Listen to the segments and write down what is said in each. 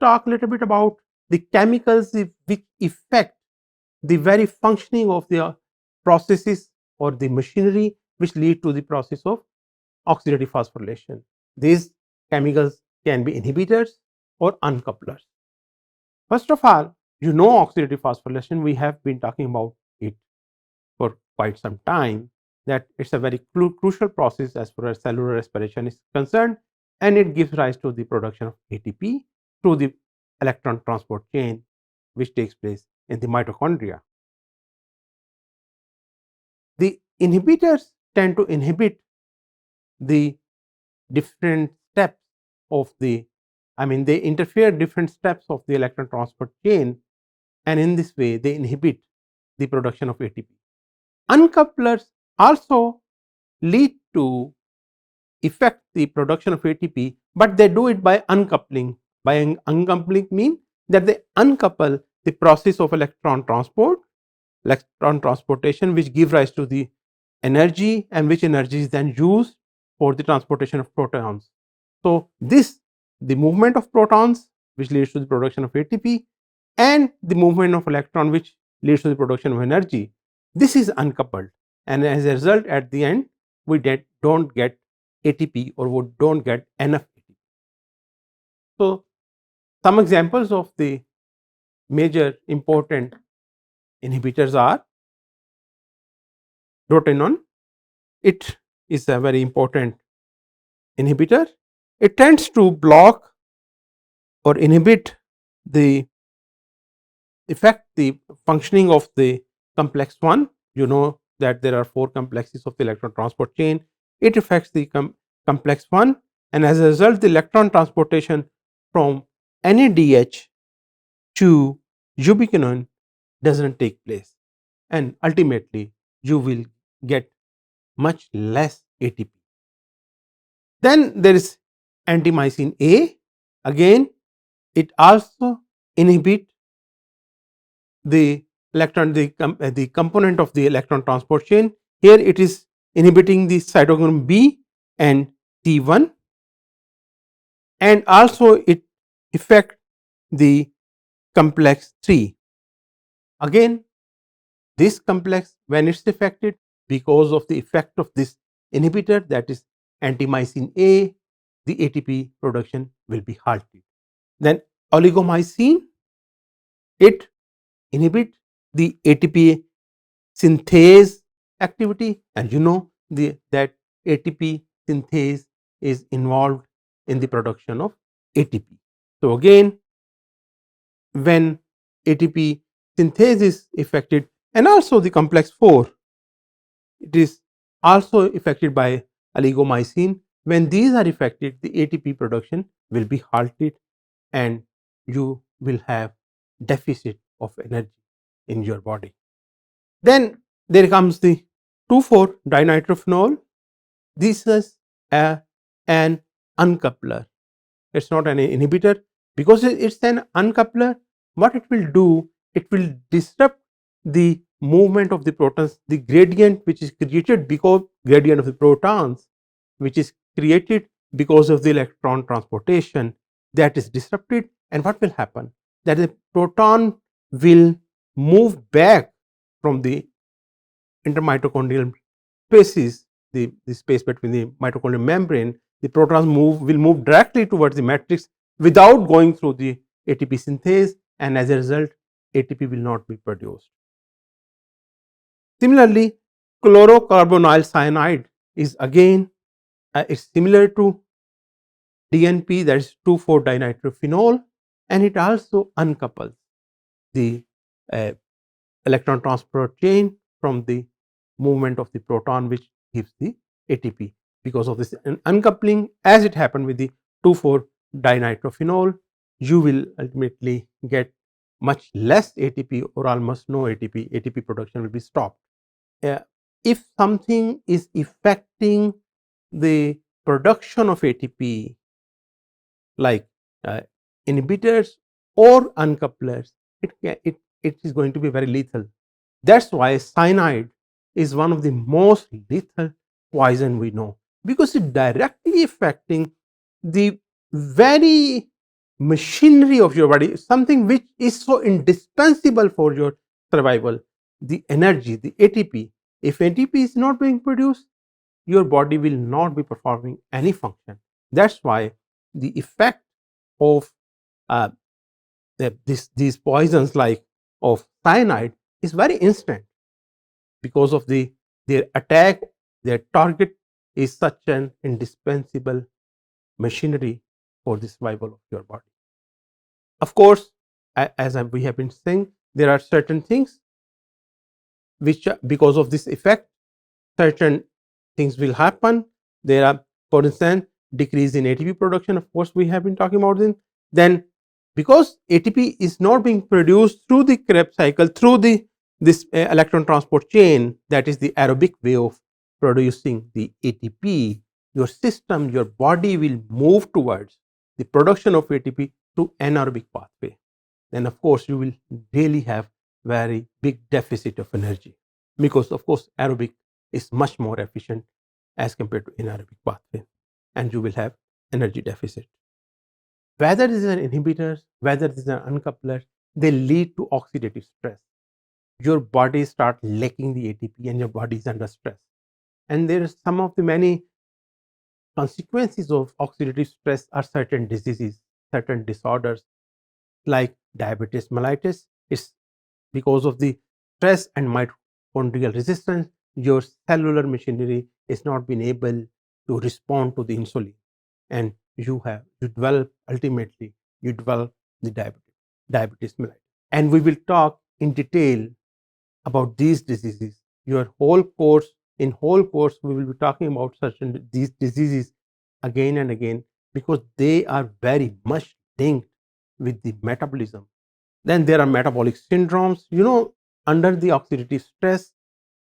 talk a little bit about the chemicals which affect the very functioning of the processes or the machinery which lead to the process of oxidative phosphorylation. These chemicals can be inhibitors or uncouplers. First of all, oxidative phosphorylation, we have been talking about it for quite some time, that it's a very crucial process as far as cellular respiration is concerned, and it gives rise to the production of ATP through the electron transport chain which takes place in the mitochondria. The inhibitors tend to inhibit the different steps of the, they interfere different steps of the electron transport chain, and in this way they inhibit the production of ATP. Uncouplers also lead to affect the production of ATP, but they do it by uncoupling. By uncoupling mean that they uncouple the process of electron transportation, which give rise to the energy, and which energy is then used for the transportation of protons. So the movement of protons which leads to the production of ATP, and the movement of electron which leads to the production of energy, this is uncoupled, and as a result at the end we don't get ATP, or we don't get enough ATP. So some examples of the major important inhibitors are rotenone. It is a very important inhibitor. It tends to block or inhibit the functioning of the complex 1. You know that there are 4 complexes of the electron transport chain. It affects the complex 1, and as a result the electron transportation from NADH to ubiquinone doesn't take place, and ultimately you will get much less ATP. Then there is antimycin A. Again, it also inhibit the the component of the electron transport chain. Here it is inhibiting the cytochrome B and T1, and also it affect the complex 3. Again, this complex, when it's affected because of the effect of this inhibitor, that is antimycin A, the ATP production will be halted. Then oligomycin, it inhibit the ATP synthase activity, and that ATP synthase is involved in the production of ATP. So again, when ATP synthase is affected, and also the complex 4, it is also affected by oligomycin. When these are affected, the ATP production will be halted, and you will have deficit of energy in your body. Then there comes the 2,4-dinitrophenol. This is an uncoupler. It's not an inhibitor. Because it's an uncoupler, what it will do, it will disrupt the movement of the protons, the gradient which is created because gradient of the protons which is created because of the electron transportation, that is disrupted. And what will happen? That the proton will move back from the intermitochondrial spaces, the space between the mitochondrial membrane. The protons will move directly towards the matrix without going through the ATP synthase, and as a result ATP will not be produced. Similarly, chlorocarbonyl cyanide is again is similar to DNP, that is 2,4-dinitrophenol, and it also uncouples the electron transport chain from the movement of the proton which gives the ATP. Because of this uncoupling, as it happened with the 2,4-dinitrophenol, you will ultimately get much less ATP or almost no ATP. ATP production will be stopped. If something is affecting the production of ATP, like inhibitors or uncouplers, it is going to be very lethal. That's why cyanide is one of the most lethal poison we know, because it directly affecting the very machinery of your body, something which is so indispensable for your survival, the energy, the ATP. If ATP is not being produced, your body will not be performing any function. That's why the effect of uh, these poisons like of cyanide is very instant, because of their attack, their target is such an indispensable machinery for the survival of your body. Of course, as we have been saying, there are certain things which, because of this effect, certain things will happen. There are, for instance, decrease in ATP production. Of course, we have been talking about this. Then, because ATP is not being produced through the Krebs cycle, through this electron transport chain, that is the aerobic way of producing the ATP, your system, your body will move towards the production of ATP through anaerobic pathway. Then, of course, you will really have very big deficit of energy, because, of course, aerobic is much more efficient as compared to anaerobic pathway, and you will have energy deficit. Whether these are inhibitors, whether these are uncouplers, they lead to oxidative stress. Your body starts lacking the ATP and your body is under stress. And there are some of the many consequences of oxidative stress are certain diseases, certain disorders like diabetes mellitus. It's because of the stress and mitochondrial resistance, your cellular machinery is not being able to respond to the insulin, and you develop, ultimately you develop the diabetes mellitus. And we will talk in detail about these diseases. Your whole course, in whole course, we will be talking about certain these diseases again and again, because they are very much linked with the metabolism. Then there are metabolic syndromes. Under the oxidative stress,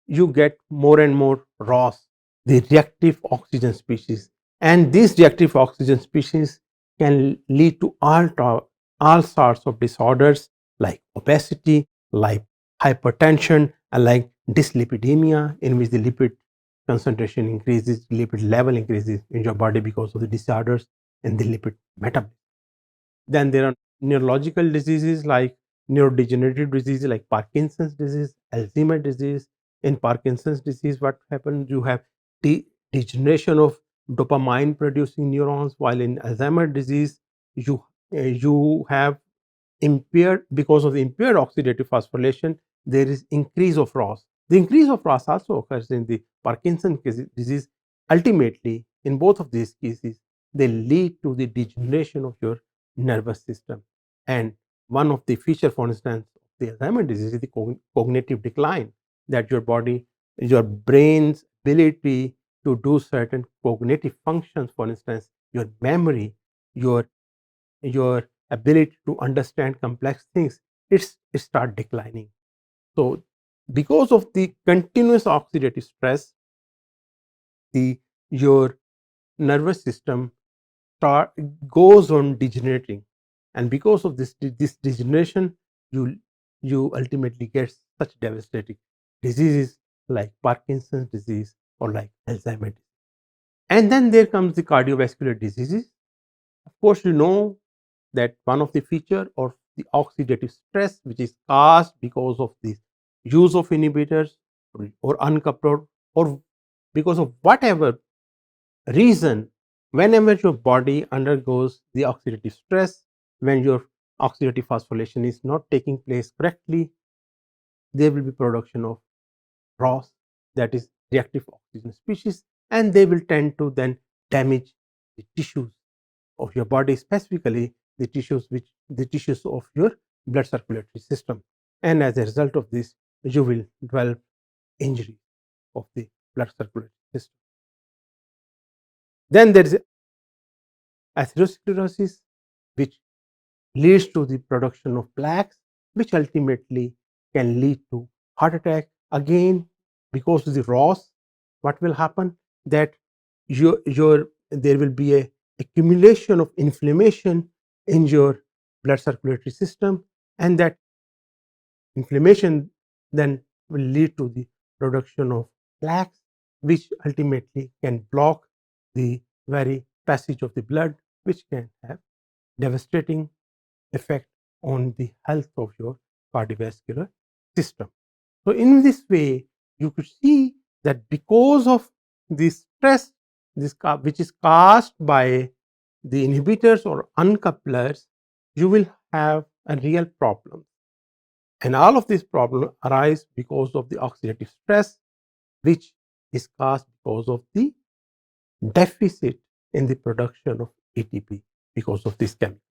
you get more and more ROS, the reactive oxygen species. And these reactive oxygen species can lead to all sorts of disorders like obesity, like hypertension, and like dyslipidemia, in which the lipid concentration increases, lipid level increases in your body because of the disorders in the lipid metabolism. Then there are neurological diseases like neurodegenerative diseases like Parkinson's disease, Alzheimer's disease. In Parkinson's disease, what happens? You have degeneration of dopamine producing neurons, while in Alzheimer's disease, you have impaired, because of the impaired oxidative phosphorylation, there is increase of ROS. The increase of ROS also occurs in the Parkinson's disease. Ultimately, in both of these cases, they lead to the degeneration of your nervous system. And one of the feature, for instance, of the Alzheimer's disease is the cognitive decline, that your body, your brain's ability to do certain cognitive functions, for instance, your memory, your ability to understand complex things, it start declining. So because of the continuous oxidative stress, your nervous system goes on degenerating, and because of this degeneration, you ultimately get such devastating diseases like Parkinson's disease or like Alzheimer's. And then there comes the cardiovascular diseases. Of course, that one of the feature of the oxidative stress, which is caused because of the use of inhibitors or uncoupled, or because of whatever reason, whenever your body undergoes the oxidative stress, when your oxidative phosphorylation is not taking place correctly, there will be production of ROS, that is reactive oxygen species, and they will tend to then damage the tissues of your body, specifically the tissues of your blood circulatory system. And as a result of this, you will develop injury of the blood circulatory system. Then there is atherosclerosis, which leads to the production of plaques, which ultimately can lead to heart attack. Again, because of the ROS, what will happen? That there will be a accumulation of inflammation in your blood circulatory system, and that inflammation then will lead to the production of plaques, which ultimately can block the very passage of the blood, which can have devastating effect on the health of your cardiovascular system. So in this way, you could see that because of the stress which is caused by the inhibitors or uncouplers, you will have a real problem. And all of these problems arise because of the oxidative stress, which is caused because of the deficit in the production of ATP because of this chemical.